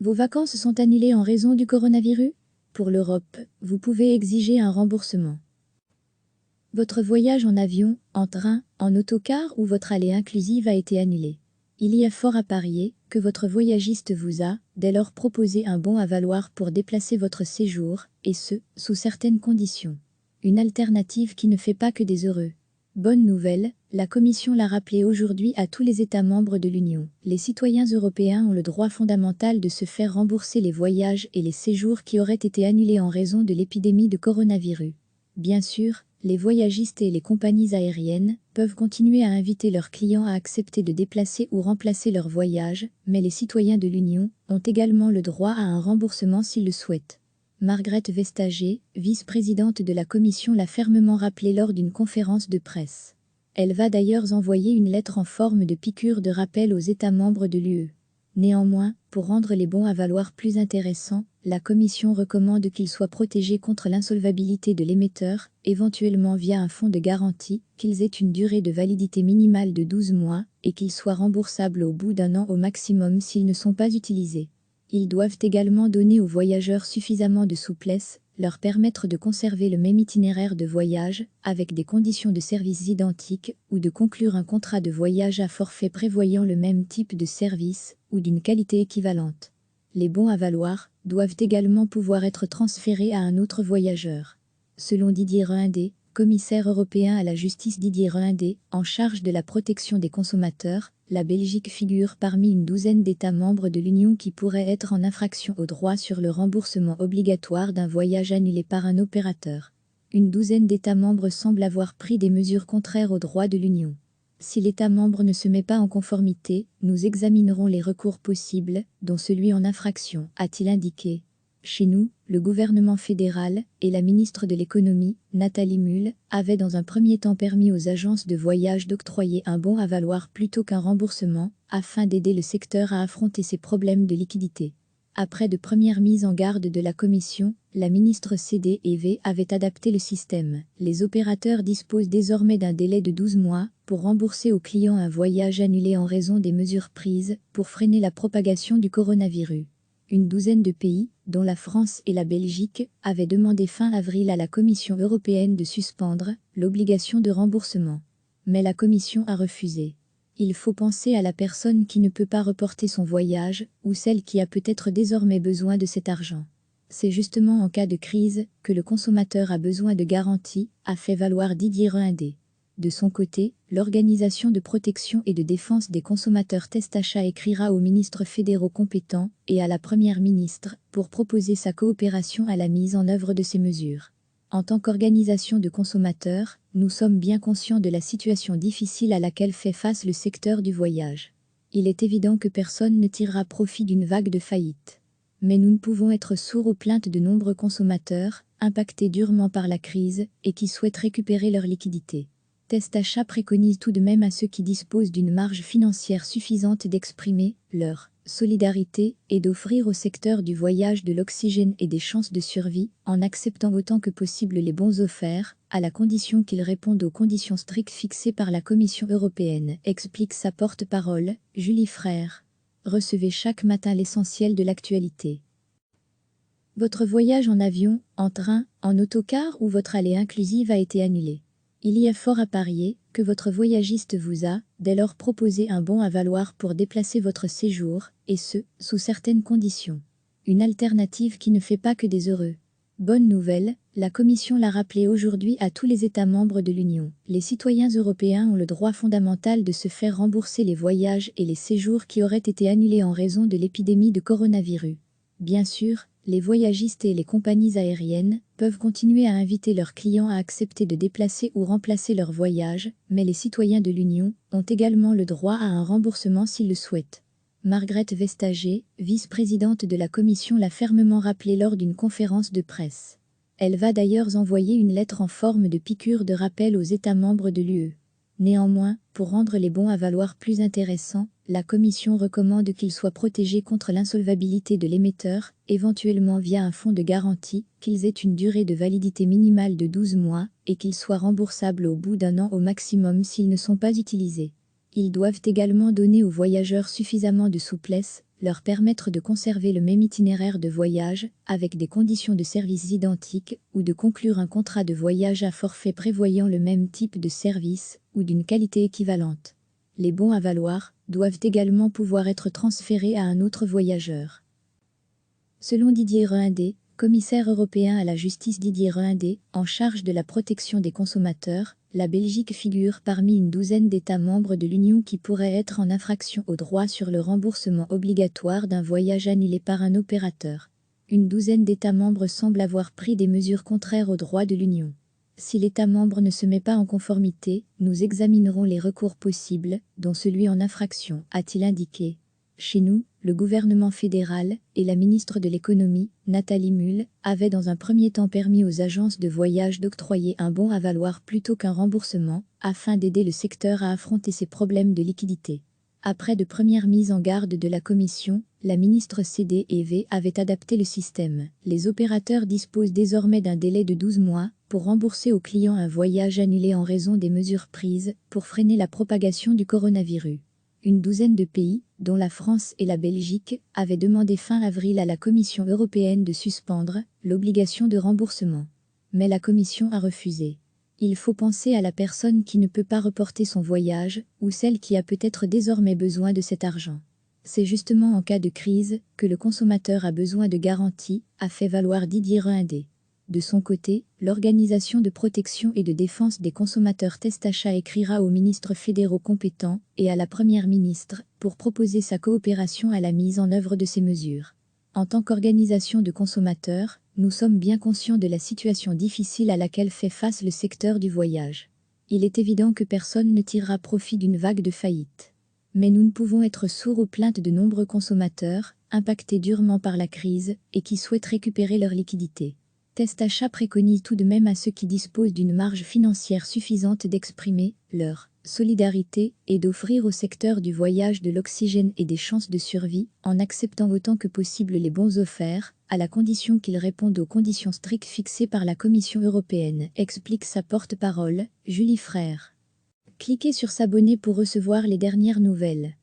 Vos vacances sont annulées en raison du coronavirus? Pour l'Europe, vous pouvez exiger un remboursement. Votre voyage en avion, en train, en autocar ou votre allée inclusive a été annulé. Il y a fort à parier que votre voyagiste vous a, dès lors, proposé un bon à valoir pour déplacer votre séjour, et ce, sous certaines conditions. Une alternative qui ne fait pas que des heureux. Bonne nouvelle, la Commission l'a rappelé aujourd'hui à tous les États membres de l'Union. Les citoyens européens ont le droit fondamental de se faire rembourser les voyages et les séjours qui auraient été annulés en raison de l'épidémie de coronavirus. Bien sûr, les voyagistes et les compagnies aériennes peuvent continuer à inviter leurs clients à accepter de déplacer ou remplacer leur voyage, mais les citoyens de l'Union ont également le droit à un remboursement s'ils le souhaitent. Margrethe Vestager, vice-présidente de la Commission, l'a fermement rappelé lors d'une conférence de presse. Elle va d'ailleurs envoyer une lettre en forme de piqûre de rappel aux États membres de l'UE. Néanmoins, pour rendre les bons à valoir plus intéressants, la Commission recommande qu'ils soient protégés contre l'insolvabilité de l'émetteur, éventuellement via un fonds de garantie, qu'ils aient une durée de validité minimale de 12 mois et qu'ils soient remboursables au bout d'un an au maximum s'ils ne sont pas utilisés. Ils doivent également donner aux voyageurs suffisamment de souplesse, leur permettre de conserver le même itinéraire de voyage, avec des conditions de service identiques, ou de conclure un contrat de voyage à forfait prévoyant le même type de service, ou d'une qualité équivalente. Les bons à valoir doivent également pouvoir être transférés à un autre voyageur. Selon Didier Reynders, commissaire européen à la justice, Didier Reynders, en charge de la protection des consommateurs, la Belgique figure parmi une douzaine d'États membres de l'Union qui pourraient être en infraction au droit sur le remboursement obligatoire d'un voyage annulé par un opérateur. Une douzaine d'États membres semblent avoir pris des mesures contraires au droit de l'Union. Si l'État membre ne se met pas en conformité, nous examinerons les recours possibles, dont celui en infraction, a-t-il indiqué. Chez nous, le gouvernement fédéral et la ministre de l'économie, Nathalie Mühl, avaient dans un premier temps permis aux agences de voyage d'octroyer un bon à valoir plutôt qu'un remboursement, afin d'aider le secteur à affronter ses problèmes de liquidité. Après de premières mises en garde de la Commission, la ministre CDEV avait adapté le système. Les opérateurs disposent désormais d'un délai de 12 mois pour rembourser aux clients un voyage annulé en raison des mesures prises pour freiner la propagation du coronavirus. Une douzaine de pays, dont la France et la Belgique, avaient demandé fin avril à la Commission européenne de suspendre l'obligation de remboursement. Mais la Commission a refusé. Il faut penser à la personne qui ne peut pas reporter son voyage, ou celle qui a peut-être désormais besoin de cet argent. C'est justement en cas de crise que le consommateur a besoin de garanties, a fait valoir Didier Reynders. De son côté, l'Organisation de protection et de défense des consommateurs Testachat écrira aux ministres fédéraux compétents et à la Première ministre pour proposer sa coopération à la mise en œuvre de ces mesures. En tant qu'organisation de consommateurs, nous sommes bien conscients de la situation difficile à laquelle fait face le secteur du voyage. Il est évident que personne ne tirera profit d'une vague de faillite. Mais nous ne pouvons être sourds aux plaintes de nombreux consommateurs, impactés durement par la crise et qui souhaitent récupérer leur liquidité. Testachat préconise tout de même à ceux qui disposent d'une marge financière suffisante d'exprimer leur solidarité et d'offrir au secteur du voyage de l'oxygène et des chances de survie, en acceptant autant que possible les bons offerts, à la condition qu'ils répondent aux conditions strictes fixées par la Commission européenne, explique sa porte-parole, Julie Frère. Recevez chaque matin l'essentiel de l'actualité. Votre voyage en avion, en train, en autocar ou votre allée inclusive a été annulé. Il y a fort à parier que votre voyagiste vous a, dès lors, proposé un bon à valoir pour déplacer votre séjour, et ce, sous certaines conditions. Une alternative qui ne fait pas que des heureux. Bonne nouvelle, la Commission l'a rappelé aujourd'hui à tous les États membres de l'Union. Les citoyens européens ont le droit fondamental de se faire rembourser les voyages et les séjours qui auraient été annulés en raison de l'épidémie de coronavirus. Bien sûr, les voyagistes et les compagnies aériennes peuvent continuer à inviter leurs clients à accepter de déplacer ou remplacer leur voyage, mais les citoyens de l'Union ont également le droit à un remboursement s'ils le souhaitent. Margrethe Vestager, vice-présidente de la Commission, l'a fermement rappelé lors d'une conférence de presse. Elle va d'ailleurs envoyer une lettre en forme de piqûre de rappel aux États membres de l'UE. Néanmoins, pour rendre les bons à valoir plus intéressants, la Commission recommande qu'ils soient protégés contre l'insolvabilité de l'émetteur, éventuellement via un fonds de garantie, qu'ils aient une durée de validité minimale de 12 mois et qu'ils soient remboursables au bout d'un an au maximum s'ils ne sont pas utilisés. Ils doivent également donner aux voyageurs suffisamment de souplesse, leur permettre de conserver le même itinéraire de voyage, avec des conditions de service identiques, ou de conclure un contrat de voyage à forfait prévoyant le même type de service, ou d'une qualité équivalente. Les bons à valoir doivent également pouvoir être transférés à un autre voyageur. Selon Didier Reynders, commissaire européen à la justice, Didier Reynders, en charge de la protection des consommateurs, la Belgique figure parmi une douzaine d'États membres de l'Union qui pourraient être en infraction au droit sur le remboursement obligatoire d'un voyage annulé par un opérateur. Une douzaine d'États membres semblent avoir pris des mesures contraires au droit de l'Union. Si l'État membre ne se met pas en conformité, nous examinerons les recours possibles, dont celui en infraction, a-t-il indiqué. Chez nous, le gouvernement fédéral et la ministre de l'économie, Nathalie Mühl, avaient dans un premier temps permis aux agences de voyage d'octroyer un bon à valoir plutôt qu'un remboursement, afin d'aider le secteur à affronter ses problèmes de liquidité. Après de premières mises en garde de la Commission, la ministre CDEV avait adapté le système. Les opérateurs disposent désormais d'un délai de 12 mois pour rembourser aux clients un voyage annulé en raison des mesures prises pour freiner la propagation du coronavirus. Une douzaine de pays, dont la France et la Belgique, avaient demandé fin avril à la Commission européenne de suspendre l'obligation de remboursement. Mais la Commission a refusé. Il faut penser à la personne qui ne peut pas reporter son voyage, ou celle qui a peut-être désormais besoin de cet argent. C'est justement en cas de crise que le consommateur a besoin de garanties, a fait valoir Didier Reynders. De son côté, l'Organisation de protection et de défense des consommateurs Testacha écrira aux ministres fédéraux compétents et à la Première ministre pour proposer sa coopération à la mise en œuvre de ces mesures. En tant qu'organisation de consommateurs, nous sommes bien conscients de la situation difficile à laquelle fait face le secteur du voyage. Il est évident que personne ne tirera profit d'une vague de faillite. Mais nous ne pouvons être sourds aux plaintes de nombreux consommateurs, impactés durement par la crise et qui souhaitent récupérer leur liquidité. Testacha préconise tout de même à ceux qui disposent d'une marge financière suffisante d'exprimer leur solidarité et d'offrir au secteur du voyage de l'oxygène et des chances de survie, en acceptant autant que possible les bons offerts, à la condition qu'ils répondent aux conditions strictes fixées par la Commission européenne, explique sa porte-parole, Julie Frère. Cliquez sur s'abonner pour recevoir les dernières nouvelles.